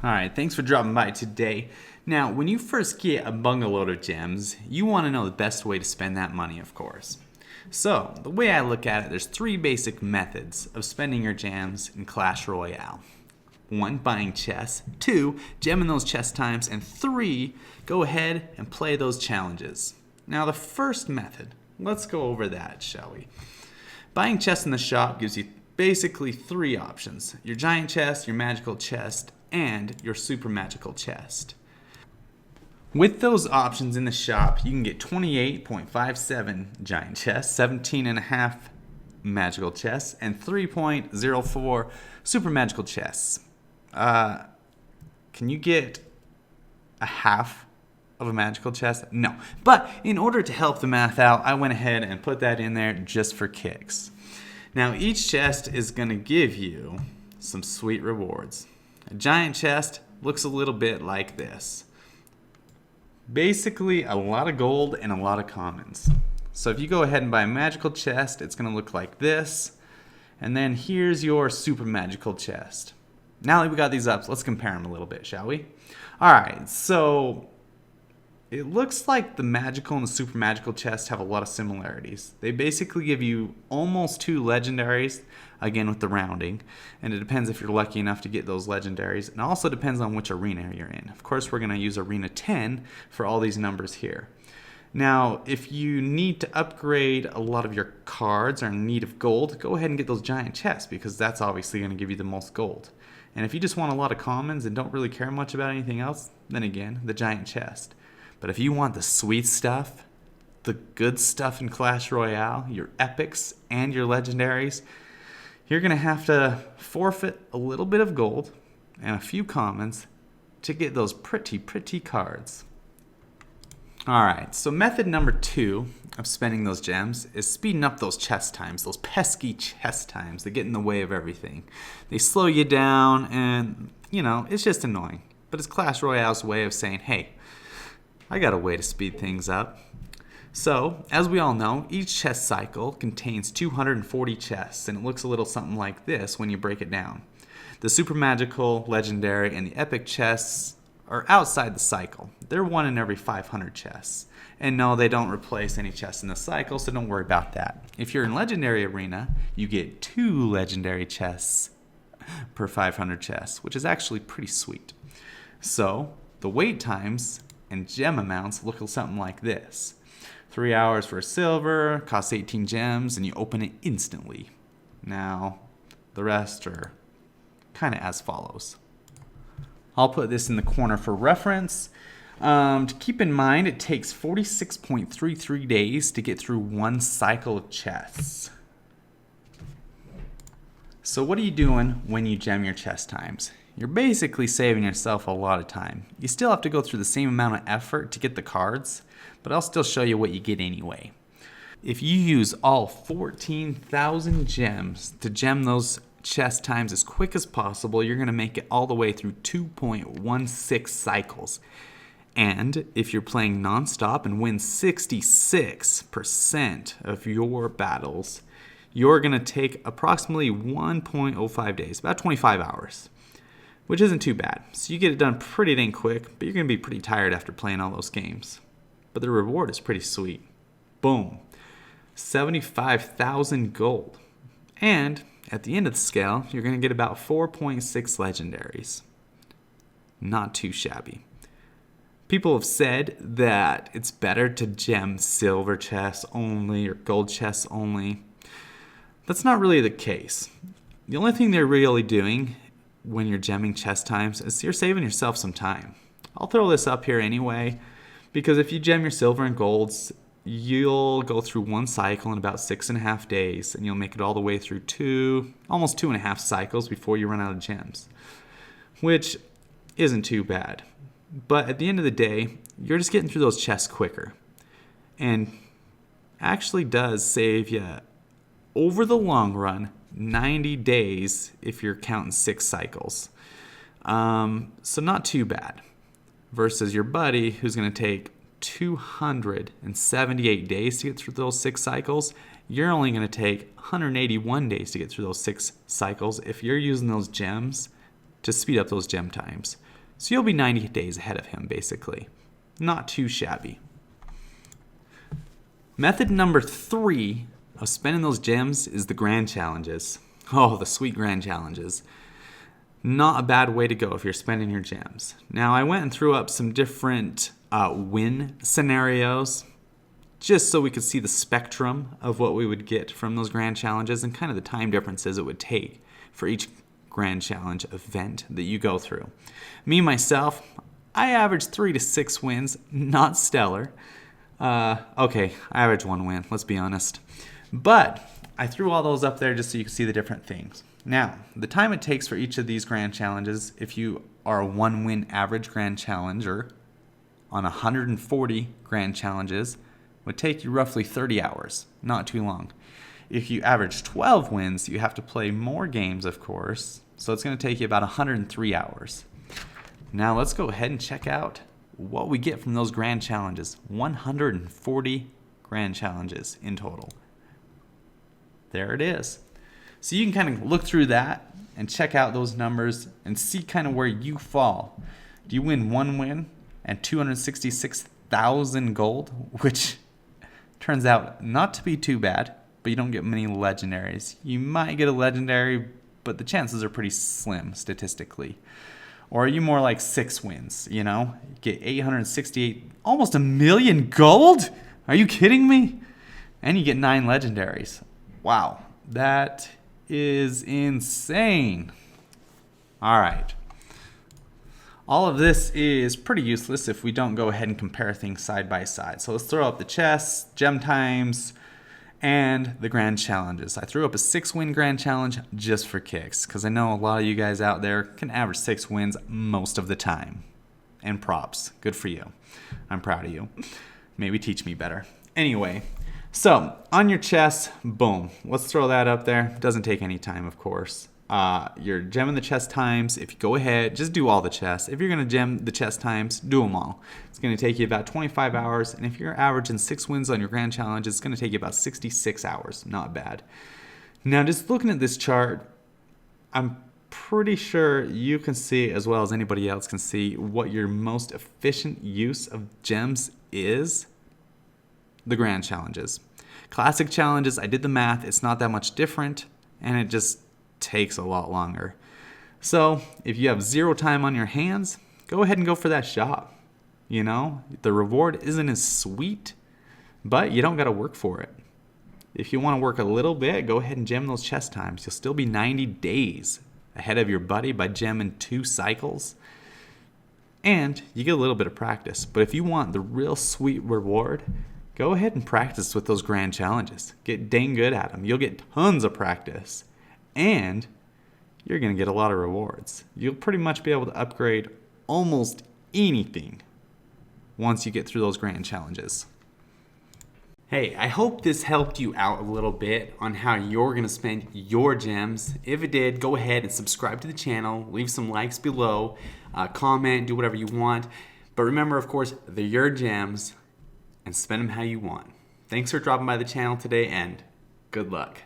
Alright, thanks for dropping by today. Now, when you first get a bungalow of gems, you want to know the best way to spend that money, of course. So, the way I look at it, there's three basic methods of spending your gems in Clash Royale. 1, buying chests. 2, gemming those chest times. And 3, go ahead and play those challenges. Now, the first method, let's go over that, shall we? Buying chests in the shop gives you basically 3 options. Your giant chest, your magical chest, and your super magical chest. With those options in the shop, you can get 28.57 giant chests, 17.5 magical chests, and 3.04 super magical chests. Can you get a half of a magical chest? No. But in order to help the math out, I went ahead and put that in there just for kicks. Now, each chest is going to give you some sweet rewards. A giant chest looks a little bit like this. Basically, a lot of gold and a lot of commons. So if you go ahead and buy a magical chest, it's going to look like this. And then here's your super magical chest. Now that we got these up, let's compare them a little bit, shall we? Alright, so it looks like the magical and the super magical chests have a lot of similarities. They basically give you almost 2 legendaries, again with the rounding, and it depends if you're lucky enough to get those legendaries, and it also depends on which arena you're in. Of course, we're going to use arena 10 for all these numbers here. Now, if you need to upgrade a lot of your cards or in need of gold, go ahead and get those giant chests, because that's obviously going to give you the most gold. And if you just want a lot of commons and don't really care much about anything else, then again, the giant chest. But if you want the sweet stuff, the good stuff in Clash Royale, your epics and your legendaries, you're going to have to forfeit a little bit of gold and a few commons to get those pretty cards. Alright, so method number 2 of spending those gems is speeding up those chest times, those pesky chest times that get in the way of everything. They slow you down and, it's just annoying. But it's Clash Royale's way of saying, hey, I got a way to speed things up. So, as we all know, each chest cycle contains 240 chests, and it looks a little something like this when you break it down. The super magical, legendary, and the epic chests are outside the cycle. They're 1 in every 500 chests. And no, they don't replace any chests in the cycle, so don't worry about that. If you're in Legendary Arena, you get 2 legendary chests per 500 chests, which is actually pretty sweet. So, the wait times and gem amounts look something like this. 3 hours for a silver, costs 18 gems, and you open it instantly. Now, the rest are kind of as follows. I'll put this in the corner for reference. To keep in mind, it takes 46.33 days to get through 1 cycle of chests. So what are you doing when you gem your chest times? You're basically saving yourself a lot of time. You still have to go through the same amount of effort to get the cards, but I'll still show you what you get anyway. If you use all 14,000 gems to gem those chest times as quick as possible, you're going to make it all the way through 2.16 cycles. And if you're playing non-stop and win 66% of your battles, you're going to take approximately 1.05 days, about 25 hours, which isn't too bad. So you get it done pretty dang quick, but you're going to be pretty tired after playing all those games. But the reward is pretty sweet. Boom. 75,000 gold. And at the end of the scale, you're going to get about 4.6 legendaries. Not too shabby. People have said that it's better to gem silver chests only or gold chests only. That's not really the case. The only thing they're really doing when you're gemming chest times is you're saving yourself some time. I'll throw this up here anyway, because if you gem your silver and golds, you'll go through 1 cycle in about 6.5 days, and you'll make it all the way through almost 2.5 cycles before you run out of gems, which isn't too bad. But at the end of the day, you're just getting through those chests quicker, and actually does save you, over the long run, 90 days if you're counting 6 cycles. So not too bad. Versus your buddy who's going to take 278 days to get through those 6 cycles. You're only going to take 181 days to get through those 6 cycles if you're using those gems to speed up those gem times. So you'll be 90 days ahead of him, basically. Not too shabby. Method number 3 of spending those gems is the grand challenges. Oh, the sweet grand challenges. Not a bad way to go if you're spending your gems. Now, I went and threw up some different win scenarios just so we could see the spectrum of what we would get from those grand challenges and kind of the time differences it would take for each grand challenge event that you go through. Me, myself, I average 3 to 6 wins, not stellar. Okay, I average 1 win, let's be honest. But I threw all those up there just so you can see the different things. Now, the time it takes for each of these grand challenges, if you are a 1-win average grand challenger on 140 grand challenges, would take you roughly 30 hours, not too long. If you average 12 wins, you have to play more games, of course, so it's going to take you about 103 hours. Now let's go ahead and check out what we get from those grand challenges. 140 grand challenges in total. There it is. So you can kind of look through that and check out those numbers and see kind of where you fall. Do you win 1 win and 266,000 gold, which turns out not to be too bad, but you don't get many legendaries. You might get a legendary, but the chances are pretty slim statistically. Or are you more like 6 wins, you know? You get 868, almost 1 million gold? Are you kidding me? And you get 9 legendaries. Wow, that is insane. All right. All of this is pretty useless if we don't go ahead and compare things side by side. So let's throw up the chests, gem times, and the grand challenges. I threw up a 6-win grand challenge just for kicks, because I know a lot of you guys out there can average 6 wins most of the time. And props. Good for you. I'm proud of you. Maybe teach me better. Anyway, so on your chest, boom. Let's throw that up there. Doesn't take any time, of course. Your gem in the chest times, if you go ahead, just do all the chests. If you're going to gem the chest times, do them all. It's going to take you about 25 hours, and if you're averaging 6 wins on your grand challenge, it's going to take you about 66 hours. Not bad. Now, just looking at this chart, I'm pretty sure you can see, as well as anybody else can see, what your most efficient use of gems is. The grand challenges. Classic challenges, I did the math, it's not that much different, and it just takes a lot longer. So if you have 0 time on your hands, go ahead and go for that shop. You know, the reward isn't as sweet, but you don't got to work for it. If you want to work a little bit, go ahead and gem those chest times. You'll still be 90 days ahead of your buddy by gemming 2 cycles. And you get a little bit of practice. But if you want the real sweet reward, go ahead and practice with those grand challenges. Get dang good at them. You'll get tons of practice. And you're going to get a lot of rewards. You'll pretty much be able to upgrade almost anything once you get through those grand challenges. Hey, I hope this helped you out a little bit on how you're going to spend your gems. If it did, go ahead and subscribe to the channel. Leave some likes below. Comment, do whatever you want. But remember, of course, they're your gems, and spend them how you want. Thanks for dropping by the channel today, and good luck.